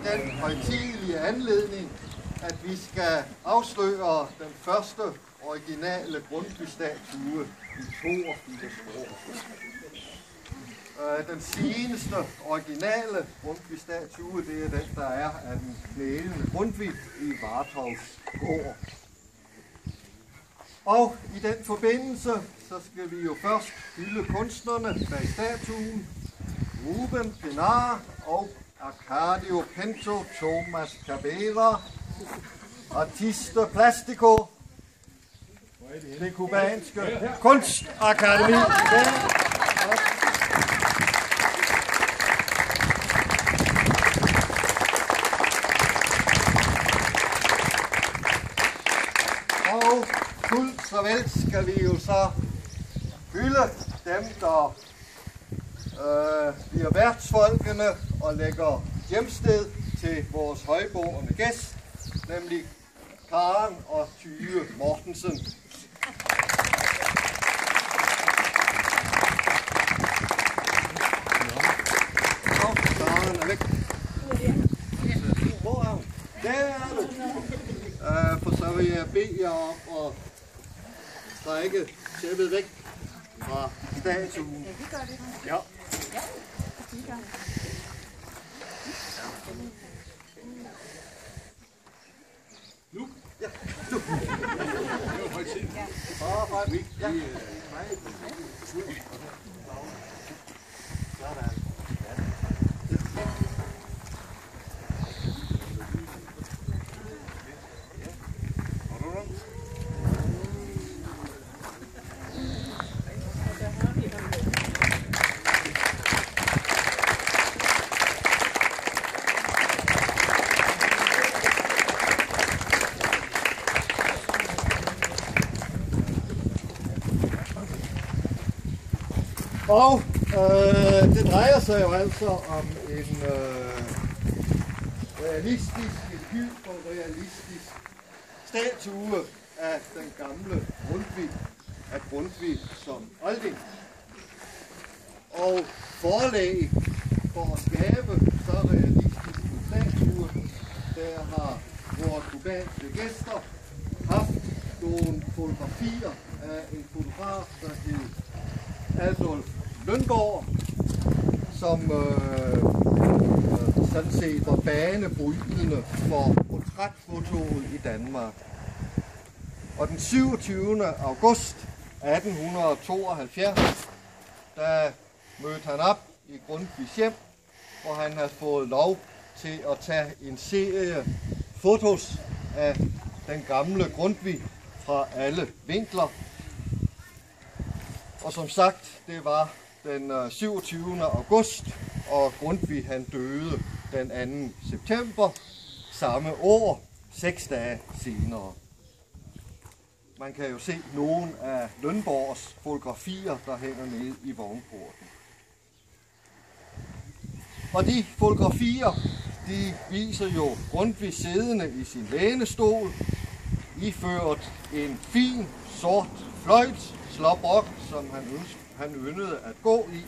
den højtidelige anledning, at vi skal afsløre den første originale Grundtvig-statue i 82 år. Den seneste originale Grundtvig-statue, det er den, der er af den knælende Grundtvig i Vartofs gård. Og i den forbindelse, så skal vi jo først hylde kunstnerne bag statuen, Ruben Pinar og Arcadio Pinto Thomas Cabela, Artista Plastico, det kubanske kunstakademi. Og fuldt så vel skal vi jo så hylde dem, der bliver værtsfolkene og lægger hjemsted til vores højbårende gæst, nemlig Karen og Tyge Mortensen. Og Karen er væk. Hvor er hun? Der er du. For så vil jeg bede jer om at strække tæppet væk fra statuen. Ja, vi gør det. Ja. Ja, vi gør det. Nu? Ja, nu. Ja. Og det drejer sig jo altså om en hyperrealistisk statue af den gamle Grundtvig, af Grundtvig som olding. Og forlag for at skabe så realistisk en statue, der har vores kubanske gæster haft nogle fotografier af en fotograf, der hed Adolf Lønborg, som sådan set var banebrydende for portrætfotoet i Danmark. Og den 27. august 1872, der mødte han op i Grundtvigs hjem, hvor han havde fået lov til at tage en serie fotos af den gamle Grundtvig fra alle vinkler. Og som sagt, det var den 27. august, og Grundtvig han døde den 2. september samme år, 6 dage senere. Man kan jo se nogle af Lønborgs fotografier, der hænger nede i vognporten. Og de fotografier, de viser jo Grundtvig siddende i sin lænestol, iført en fin sort fløjt, slåbrok, som han yndede at gå i.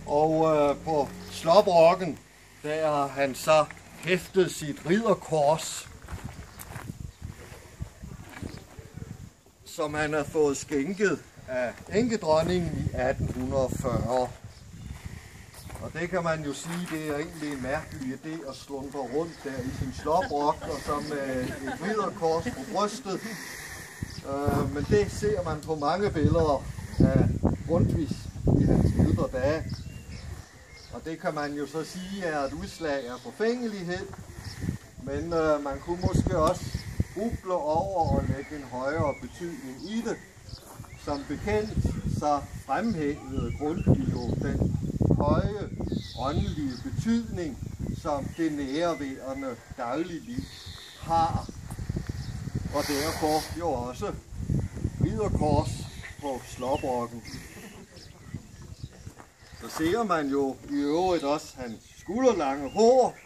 Og på slåbrokken, der har han så hæftet sit ridderkors, som han har fået skænket af enkedronningen i 1840. Og det kan man jo sige, det er egentlig en mærkelig idé at slundre rundt der i sin slåbrok, og så med et ridderkors på brystet. Men det ser man på mange billeder af Grundtvigs i hans ældre dage. Og det kan man jo så sige er et udslag af forfængelighed. Men man kunne måske også gruble over og lægge en højere betydning i det. Som bekendt så fremhævede Grundtvig jo den høje åndelige betydning, som det nærværende dagligliv har. Og derfor jo også ridderkors på slåbrokken. Så ser man jo i øvrigt også hans skulderlange hår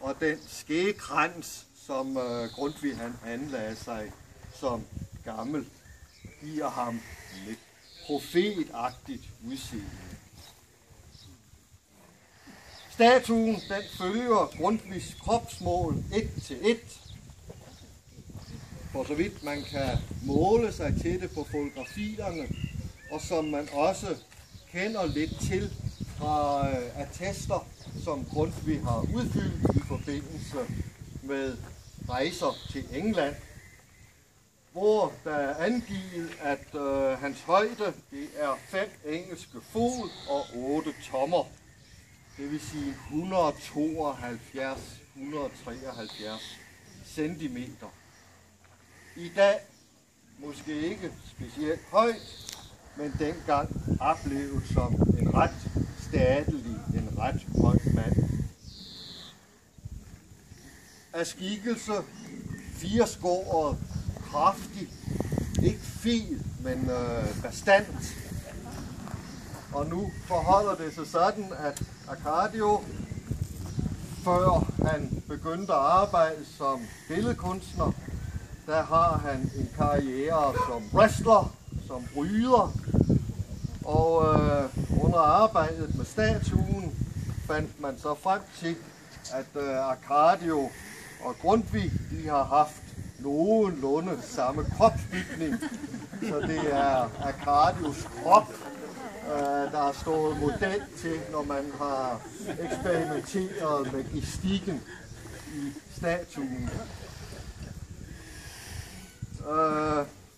og den skægkrans, som Grundtvig han anlagde sig som gammel, giver ham lidt profetagtigt udseende. Statuen den følger Grundtvigs kropsmål 1 til 1. For så vidt man kan måle sig til det på fotografierne, og som man også kender lidt til fra attester, som Grundtvig har udfyldt i forbindelse med rejser til England, hvor der er angivet, at hans højde det er 5 engelske fod og 8 tommer. Det vil sige 172-173 centimeter. I dag måske ikke specielt højt, men dengang oplevet som en ret stadelig, en ret høj mand. Af skikkelse, 4-skåret, kraftig, ikke fed, men bastant. Og nu forholder det sig sådan, at Arcadio, før han begyndte at arbejde som billedkunstner, der har han en karriere som wrestler, som bryder. Og under arbejdet med statuen fandt man så frem til, at Arcadio og Grundtvig de har haft nogenlunde samme kropsbygning. Så det er Arcadios krop, der har stået model til, når man har eksperimenteret med gestikken i statuen.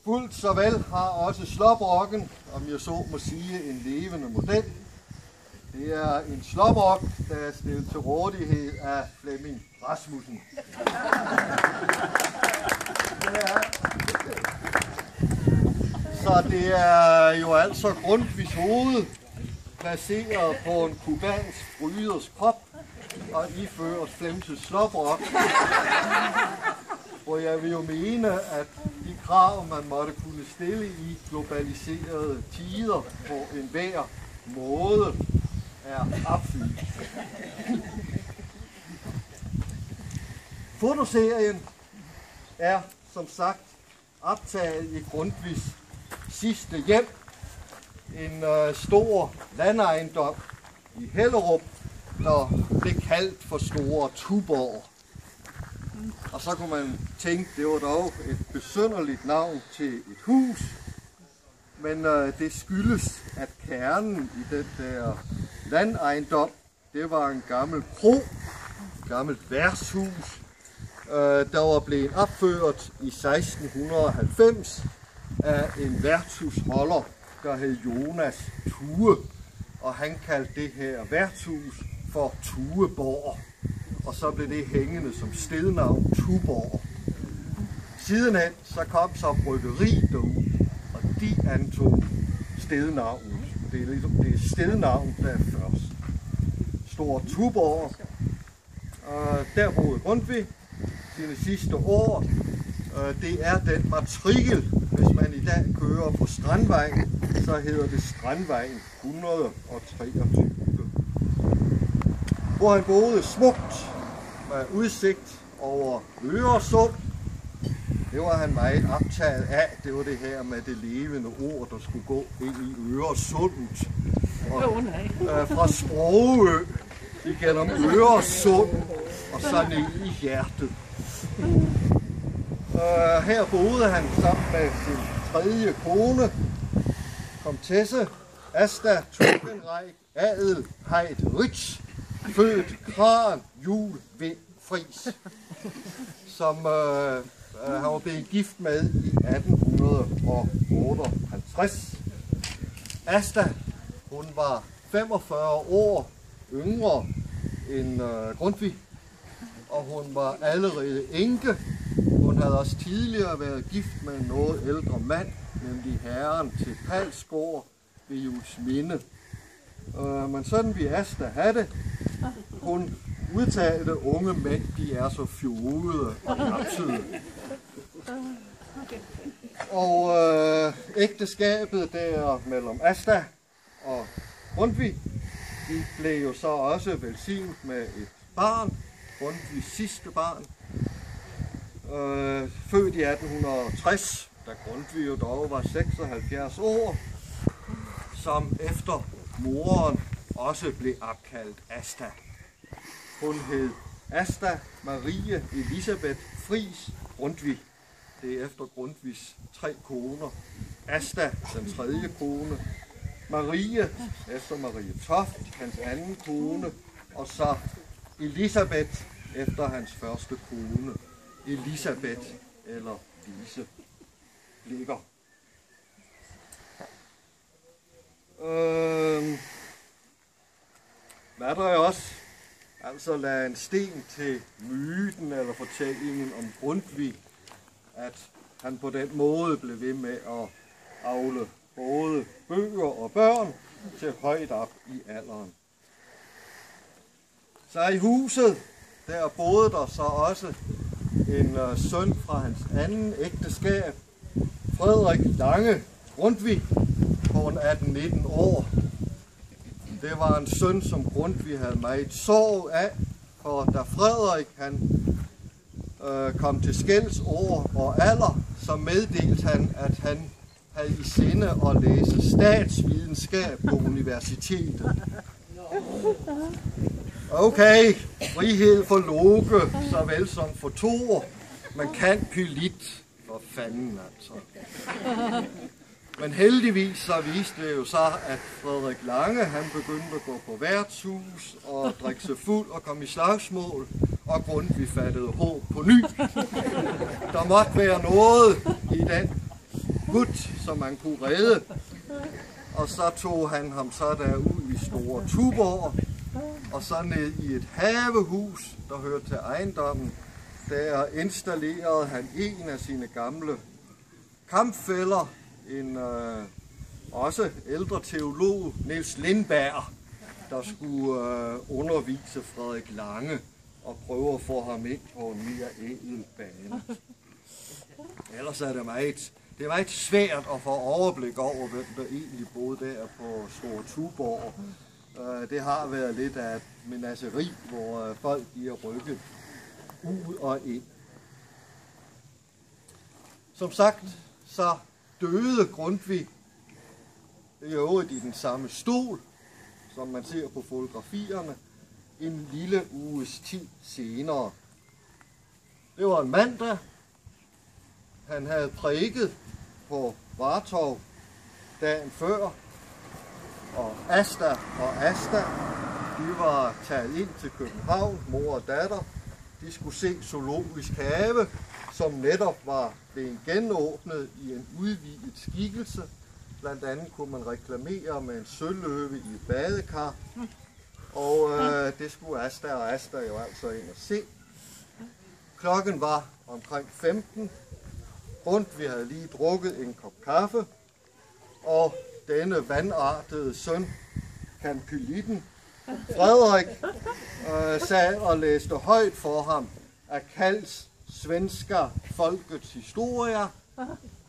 Fuldt så vel har også slåbrokken, om jeg så må sige, en levende model. Det er en slåbrok, der er stillet til rådighed af Flemming Rasmussen. Så det er jo altså Grundtvigs hoved, placeret på en kubansk bryders krop, og iført Flemses slåbrok. Hvor jeg vil jo mene, at de krav, man måtte kunne stille i globaliserede tider på enhver måde, er opfyldt. Fotoserien er som sagt optaget i Grundtvigs sidste hjem, en stor landejendom i Hellerup, der blev kaldt for Store Tuborg. Og så kunne man tænke, det var dog et besynderligt navn til et hus, men det skyldes, at kernen i den der landejendom, det var en gammel kro, et gammelt værtshus, der var blevet opført i 1690 af en værtshusholder, der hed Jonas Thue, og han kaldte det her værtshus for Thueborg. Og så blev det hængende som stednavn Tuborg. Sidenhen så kom så bryggeri derud, og de antog stednavnet. Det er ligesom det stednavn, der er først. Store Tuborg. Der boede Grundtvig sine sidste år. Det er den matrikel, hvis man i dag kører på Strandvejen, så hedder det Strandvejen 123. Hvor han boede smukt med udsigt over Øresund. Det var han meget optaget af. Det var det her med det levende ord, der skulle gå ind i Øresundet. Og, fra Sprogø igennem Øresund og så ned i hjertet. Her boede han sammen med sin tredje kone, komtesse Asta Turgenreich Adel Heidrich, født Kran Jul V. Friis, som han var blevet gift med i 1858. Asta, hun var 45 år yngre end Grundtvig, og hun var allerede enke. Hun havde også tidligere været gift med en noget ældre mand, nemlig herren til Palsgård ved Juelsminde. Men sådan vi Asta have det. Hun udtalte, unge mænd, de er så fjolede og japsede. Og ægteskabet der mellem Asta og Grundtvig, de blev jo så også velsignet med et barn, Grundtvigs sidste barn, født i 1860, da Grundtvig jo dog var 76 år, som efter moren også blev opkaldt Asta. Hun hed Asta Marie Elisabeth Friis Grundtvig. Det er efter Grundtvigs 3 koner. Asta, den 3. kone. Marie, efter Marie Toft, hans 2. kone. Og så Elisabeth, efter hans 1. kone. Elisabeth, eller Lise, ligger. Hvad der er også, altså lade en sten til myten eller fortællingen om Grundtvig, at han på den måde blev ved med at avle både bøger og børn til højt op i alderen. Så i huset, der boede der så også en søn fra hans anden ægteskab, Frederik Lange Grundtvig, på en 18-19 år. Det var en søn, som Grundtvig havde meget sorg af, for da Frederik han kom til skældsår og alder, så meddelte han, at han havde i sinde at læse statsvidenskab på universitetet. Okay, frihed for Loke, såvel som for Thor, man kan pylit, for fanden altså. Men heldigvis så viste det jo så, at Frederik Lange, han begyndte at gå på værtshus og drikke sig fuld og komme i slagsmål, og Grundtvig fattede håb på ny. Der måtte være noget i den gut, som man kunne redde. Og så tog han ham så derud i Store Tuborg, og så ned i et havehus, der hørte til ejendommen. Der installerede han en af sine gamle kampfæller, en også ældre teolog, Niels Lindberg, der skulle undervise Frederik Lange og prøve at få ham ind på en mere ædel bane. Ellers er det meget svært at få overblik over, hvem der egentlig boede der på Store Tuborg. Det har været lidt af et menageri, hvor folk er rykket ud og ind. Som sagt, så døde Grundtvig i øvrigt i den samme stol, som man ser på fotografierne, en lille uges tid senere. Det var en mandag. Han havde prædiket på Vartov dagen før, og Asta, de var taget ind til København, mor og datter. De skulle se Zoologisk Have, som netop var blevet genåbnet i en udvidet skikkelse. Blandt andet kunne man reklamere med en sølvløve i et badekar. Og det skulle Asta jo altså ind og se. Klokken var omkring 15. Grundtvig havde lige drukket en kop kaffe. Og denne vandartede søn, Kampylitten, Frederik, sad og læste højt for ham af Kalls Svenska Folkets Historia,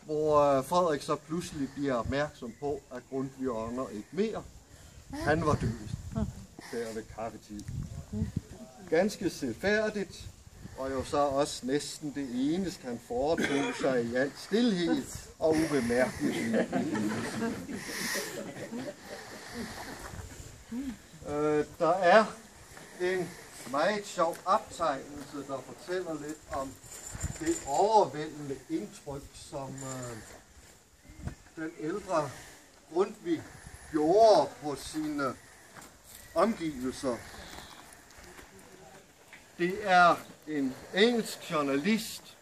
hvor Frederik så pludselig bliver opmærksom på, at Grundtvig ånder ikke mere. Han var død der ved kaffetid. Ganske selvfærdigt, og jo så også næsten det eneste, han foretog sig i al stilhed og ubemærkeligt. Der er en meget sjov optegnelse, der fortæller lidt om det overvældende indtryk, som den ældre Grundtvig gjorde på sine omgivelser. Det er en engelsk journalist,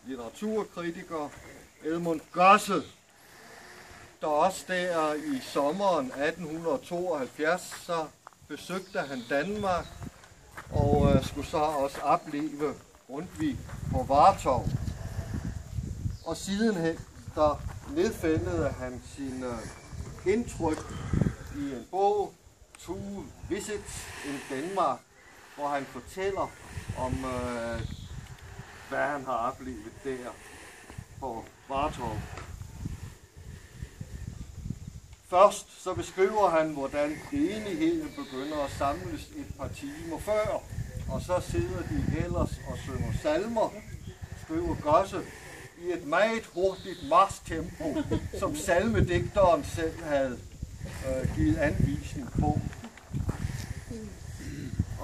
litteraturkritiker, Edmund Gosse, der også der i sommeren 1872, så besøgte han Danmark og skulle så også opleve Grundtvig på Vartov. Og sidenhen der nedfældede han sine indtryk i en bog, Two Visits in Denmark, hvor han fortæller om, hvad han har oplevet der på Vartov. Først så beskriver han, hvordan enigheden begynder at samles et par timer før, og så sidder de ellers og synger salmer, skriver Gosse, i et meget hurtigt marstempo, som salmedigteren selv havde givet anvisning på.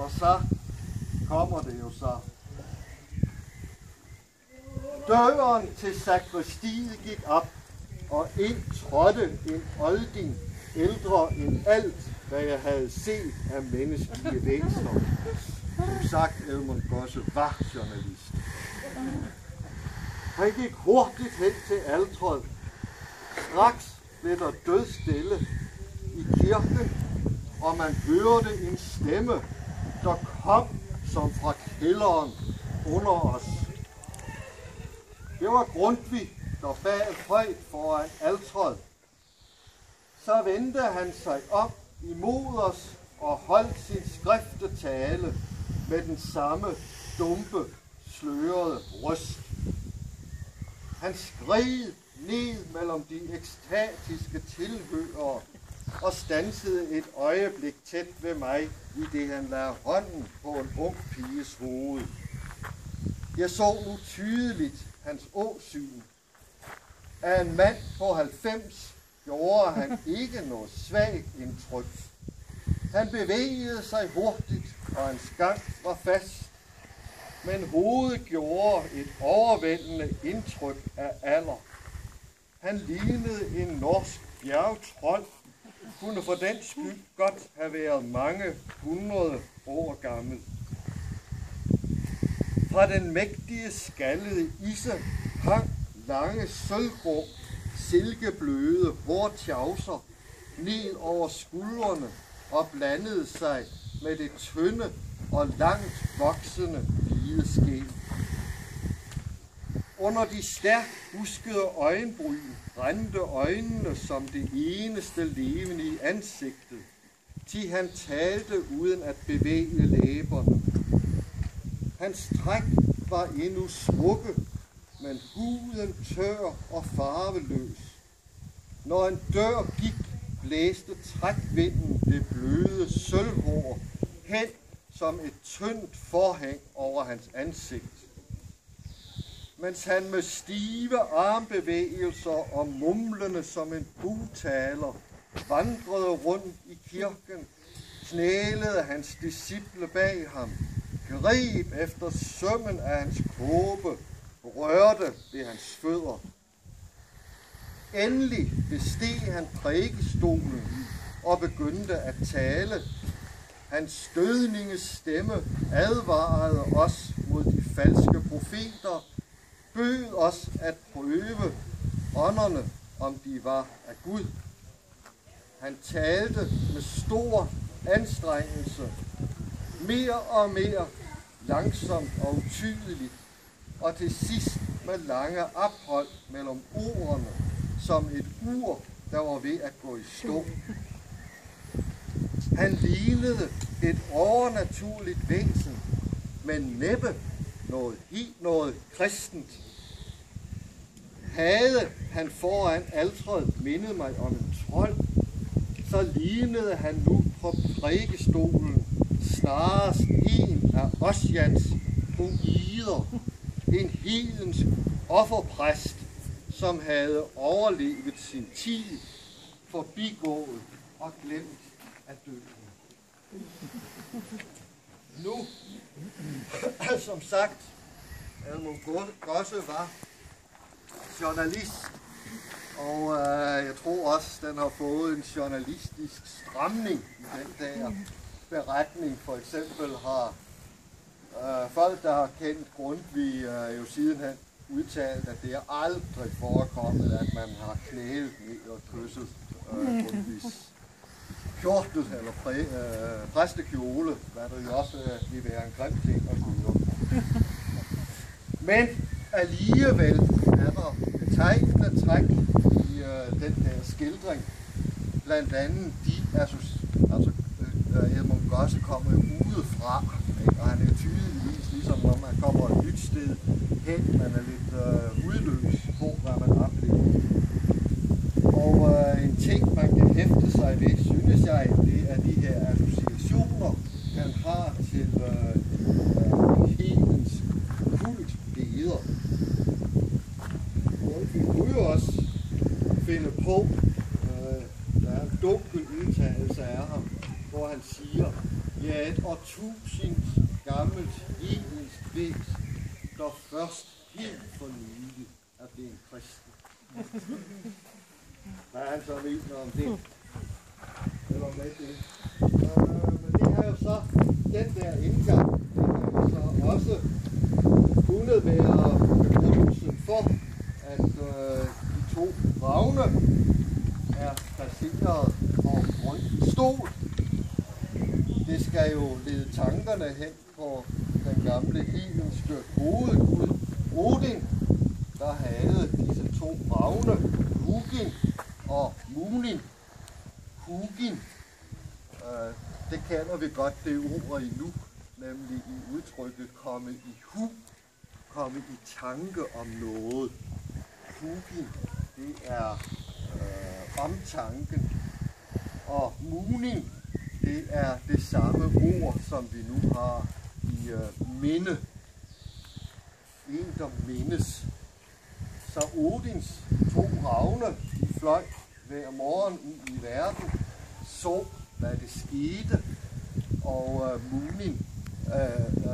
Og så kommer det jo så. Døren til sakristiet gik op, og ind trådte en olding, ældre end alt, hvad jeg havde set af menneskelige væsener. Som sagt, Edmund Gosse var journalist. Han gik hurtigt hen til alteret. Straks blev der dødstille i kirken, og man hørte en stemme, der kom som fra kælderen under os. Det var Grundtvig, der bad højt foran alteret. Så vendte han sig op imod os og holdt sin skriftetale med den samme dumpe, slørede bryst. Han skred ned mellem de ekstatiske tilhørere og stansede et øjeblik tæt ved mig, i det han lagde hånden på en ung piges hoved. Jeg så nu tydeligt hans åsyn. Af en mand på 90 gjorde han ikke noget svagt indtryk. Han bevægede sig hurtigt, og hans gang var fast. Men hovedet gjorde et overvældende indtryk af alder. Han lignede en norsk bjergtrold, kunne for den skyld godt have været mange 100 år gammel. Fra den mægtige skaldede isse hang lange sølvgrå, silkebløde hårtjavser ned over skuldrene og blandede sig med det tynde og langt voksende hvide skæg. Under de stærkt buskede øjenbryn brændte øjnene som det eneste levende i ansigtet, til han talte uden at bevæge læberne. Hans træk var endnu smukke, men huden tør og farveløs. Når en dør gik, blæste trækvinden det bløde sølvhår hen som et tyndt forhæng over hans ansigt. Mens han med stive armbevægelser og mumlende som en bugtaler vandrede rundt i kirken, knælede hans disciple bag ham, greb efter sømmen af hans kåbe, rørte ved hans fødder. Endelig besteg han prædikestolen og begyndte at tale. Hans stødninges stemme advarede os mod de falske profeter, bød os at prøve ånderne, om de var af Gud. Han talte med stor anstrengelse, mere og mere langsomt og utydeligt, og til sidst med lange ophold mellem ordene, som et ur, der var ved at gå i stå. Han lignede et overnaturligt væsen, men næppe noget kristent. Havde han foran alteret mindet mig om en trold, så lignede han nu på prædikestolen snarest en af Ossians poider, en hedensk offerpræst, som havde overlevet sin tid, forbigået og glemt at dø. Nu, som sagt, Edmund Gosse var journalist, og jeg tror også, den har fået en journalistisk stramning i den der beretning. For eksempel har folk, der har kendt Grundtvig, jo sidenhen udtalt, at det er aldrig forekommet, at man har knælet ned og kysset Grundtvigs kjortel eller præstekjole, hvad der jo også vil være en grim ting at gøre. Men alligevel er der betegnende træk i den der skildring. Blandt andet Edmund Gosse kommer udefra, og han er tydeligvis ligesom når man kommer et nyt sted hen, man er lidt udløs på, hvad man oplever. Og en ting, man kan hæfte sig ved, synes jeg, det er de her associationer, han har til hedens kultbilleder. Vi kunne jo også finde på, der er en dunkel udtalelse af ham, hvor han siger, ja, et årtusinds gammelt hedensk væsen, der først helt for nylig er blevet kristen. Hvad han så mener om det? Eller med det? Men det er jo så den der indgang. Det er jo så også kunne være begrundelsen for, at de to ravne er placeret på Grundtvigs stol. Det skal jo lede tankerne hen på den gamle hedenske hovedgud Odin, der havde disse to ravne, Hugin og Munin. Hugin, det kalder vi godt det ord endnu, nemlig i udtrykket komme i hu, komme i tanke om noget. Hugin, det er omtanken, og Munin, det er det samme ord, som vi nu har i minde. En, der mindes. Så Odins to ravne, de fløj hver morgen ud i verden, så hvad det skete, og Munin,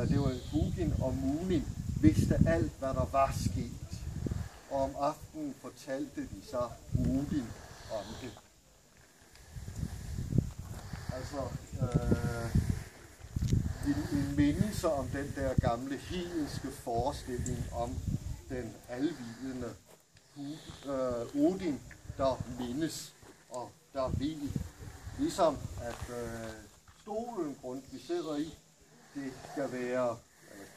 det var Hugin og Munin, vidste alt, hvad der var sket. Og om aftenen fortalte de så Odin om det. Altså en mindelse om den der gamle hedenske forestilling om den alvidende Odin, der mindes og der ved. Ligesom at stolen, Grundtvig sidder i, det skal være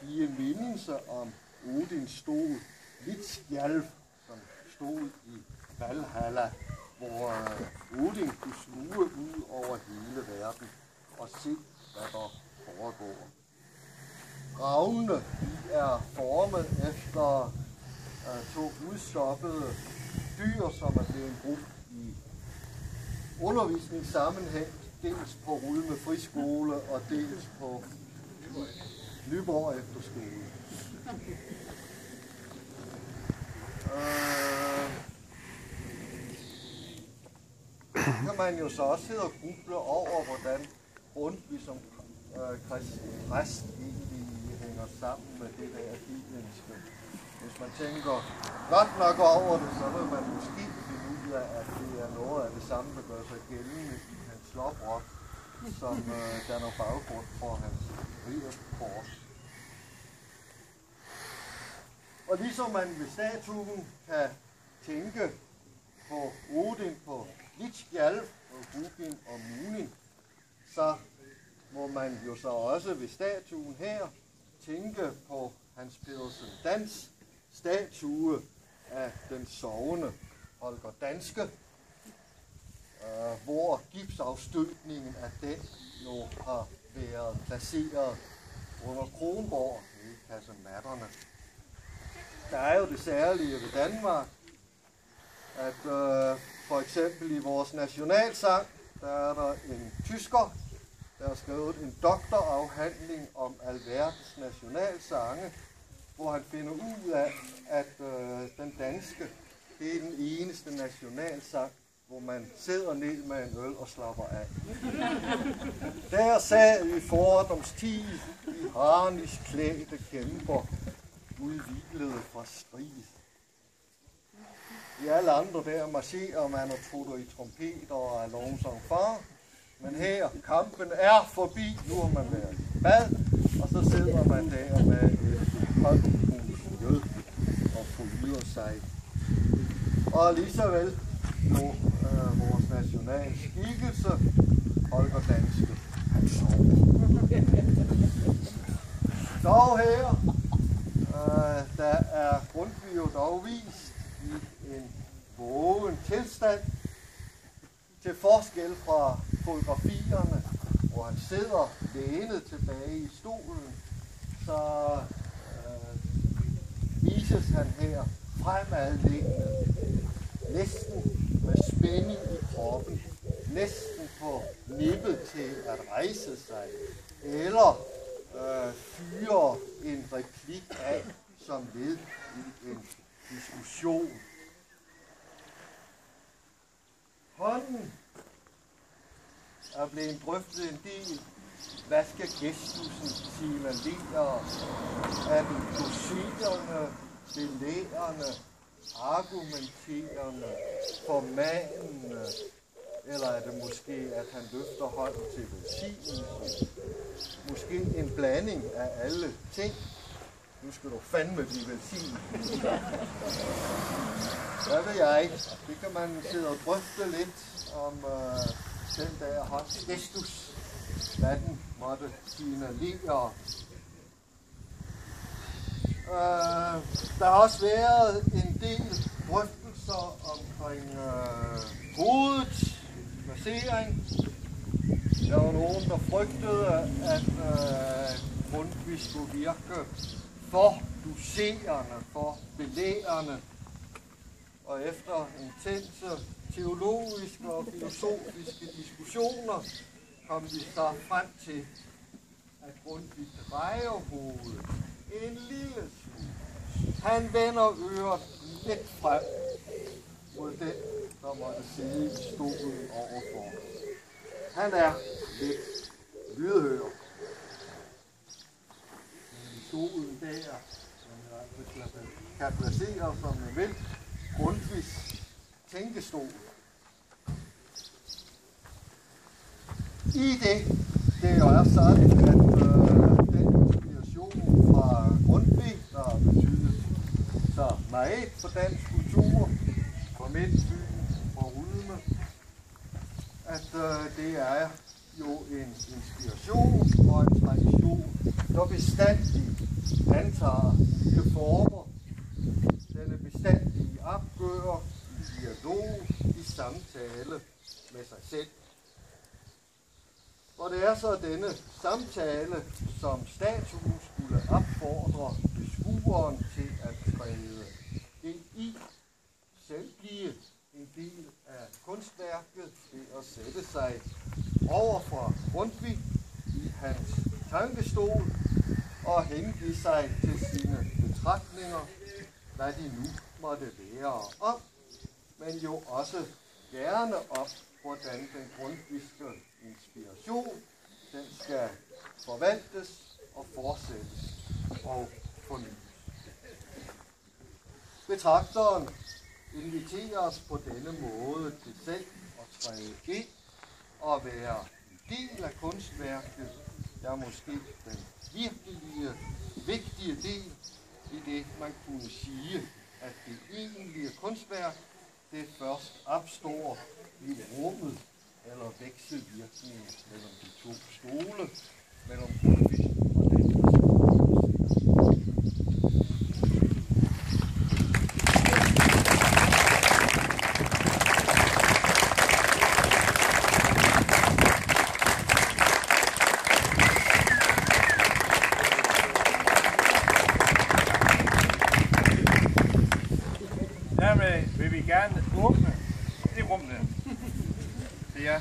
give en mindelse om Odins stol, Vitskjalv, som stod i Valhalla, hvor Odin kunne skue ud over hele verden og se, hvad der foregår. Ravnene er formet efter to udstoppede dyr, som er blevet brugt i undervisningssammenhæng, dels på Rudme Friskole og dels på Nyborg Efterskole. Kan man jo så også sidde og gruble over, hvordan Grundtvig som kristen præst egentlig hænger sammen med det der hedenske. Hvis man tænker godt nok over det, så vil man måske finde ud af, at det er noget af det samme, der gør sig gældende i hans sloprok, som danner baggrund for hans ridderkors. Og ligesom man ved statuen kan tænke på Odin, på Vitskjalv, Hugin og Munin, så må man jo så også ved statuen her tænke på Hans Pedersen Dans statue af den sovende Holger Danske, hvor gipsafstøbningen af den jo har været placeret under Kronborg i kasematterne. Der er jo det særlige ved Danmark, at for eksempel i vores nationalsang, der er der en tysker, der har skrevet en doktorafhandling om alverdens nationalsange, hvor han finder ud af, at den danske, det er den eneste nationalsang, hvor man sidder ned med en øl og slapper af. Der sad i fordoms tid, i harnisk klædte kæmper, udhvilede fra strid. I alle andre der marcherer man og trutter i trompeter og er lovsang far. Men her, kampen er forbi, nu har man været i bad, og så sidder man der med et koldt hus mjød og forlyder sig. Og lige så vel nu vores nationale skikkelse, Holger Danske, han sover. Dog her, der er Grundtvig jo dog vist i en vågen tilstand, til forskel fra fotografierne, hvor han sidder lænet tilbage i stolen, så vises han her fremadliggende, næsten med spænding i kroppen, næsten på nippet til at rejse sig, eller fyre en replik af som led i en diskussion. Hånden er blevet drøftet en del hvad skal gestusen signalere? Er den doserende, belærende, argumenterende, formanende? Eller er det måske, at han løfter hånden til velsignelse? Måske en blanding af alle ting. Nu skal du fandme blive velsignet. Hvad ved jeg ikke? Det kan man sidde og drøfte lidt om den der hånds gestus. Hvad den måtte signalere. Der har også været en del drøftelser omkring hovedets placering. Der var nogen, der frygtede, at Grundtvig skulle virke for doserende, for belærende. Og efter intense teologiske og filosofiske diskussioner kom vi så frem til, at Grundtvig drejer hovedet en lille smule. Han vender øret lidt frem mod den, der måtte sidde i stolen overfor. Han er lidt lydhør. Stolen der, som kan placere, som man vil, Grundtvigs tænkestol. I det er jo også sådan, at den inspiration fra Grundtvig, der har betydet så meget for dansk kultur, for Midtfyn, for Rudme, at det er jo en inspiration og en tradition, der bestandigt antager nye former. Den er bestandig i opgør, i dialog, i samtale med sig selv. Og det er så denne samtale, som statuen skulle opfordre beskueren til at træde ind i, selv blive en del af kunstværket, ved at sætte sig over for Grundtvig i hans tankestol og hengive sig til sine betragtninger, hvad de nu måtte være om, men jo også gerne om, hvordan den grundtvigske inspiration, den skal forvaltes og fortsættes og fornyes. Betragteren inviterer os på denne måde til selv at træde ind og være en del af kunstværket, ja måske den virkelige, vigtige del i det, man kunne sige, at det egentlige kunstværk, det først opstår i rummet eller vekselvirkningen mellem de to stole, mellem Grundtvig og den. Dermed vil vi gerne åbne det rum der. Det er